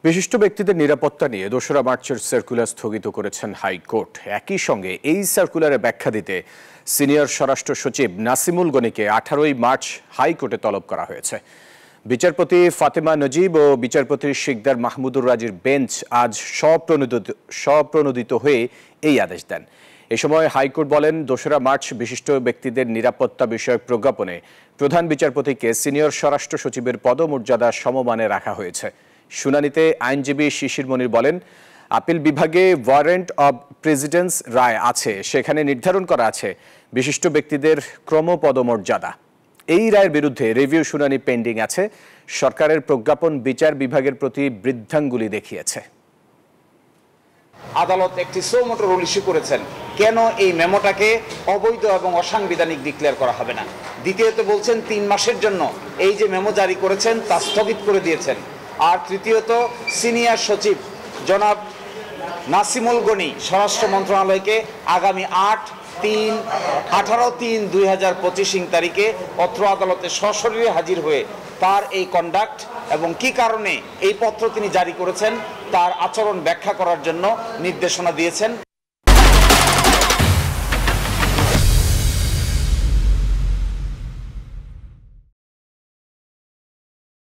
বিশিষ্ট ব্যক্তিদের নিরাপত্তা নিয়ে ২রা মার্চের সার্কুলার স্থগিত করেছেন হাইকোর্ট। একই সঙ্গে এই সার্কুলারে ব্যাখ্যা দিতে সিনিয়র স্বরাষ্ট্র সচিব নাসিমুল গনিকে ১৮ই মার্চ হাইকোর্টে তলব করা হয়েছে। বিচারপতি ফাতেমা নজিব ও বিচারপতি শিকদার মাহমুদুর রাজির বেঞ্চ আজ স্বপ্রণোদিত হয়ে এই আদেশ দেন। এ সময় হাইকোর্ট বলেন, ২রা মার্চ বিশিষ্ট ব্যক্তিদের নিরাপত্তা বিষয়ক প্রজ্ঞাপনে প্রধান বিচারপতিকে সিনিয়র স্বরাষ্ট্র সচিবের পদমর্যাদা সমমানে রাখা হয়েছে। শুনানিতে আইনজীবী শিশির মনির বলেন, আপিল বিভাগে ওয়ারেন্ট অব প্রেসিডেন্স রায় আছে, সেখানে নির্ধারণ করা আছে বিশিষ্ট ব্যক্তিদের ক্রমপদমর্যাদা। এই রায়ের বিরুদ্ধে রিভিউ শুনানি পেন্ডিং আছে। সরকারের প্রজ্ঞাপন বিচার বিভাগের প্রতি বৃদ্ধাঙ্গুলি দেখিয়েছে। আদালত একটি সো মোটো রুল ইস্যু করেছেন, কেন এই মেমোটাকে অবৈধ এবং অসাংবিধানিক ডিক্লেয়ার করা হবে না। দ্বিতীয়ত বলছেন ৩ মাসের জন্য এই যে মেমো জারি করেছেন তা স্থগিত করে দিয়েছেন। আর তৃতীয়ত সিনিয়র সচিব জনাব নাসিমুল গনি স্বরাষ্ট্র মন্ত্রণালয়কে আগামী 18/3/2025 তারিখে অত্র আদালতে সশরীরে হাজির হয়ে তার এই কন্ডাক্ট এবং কি কারণে এই পত্র তিনি জারি করেছেন তার আচরণ ব্যাখ্যা করার জন্য নির্দেশনা দিয়েছেন।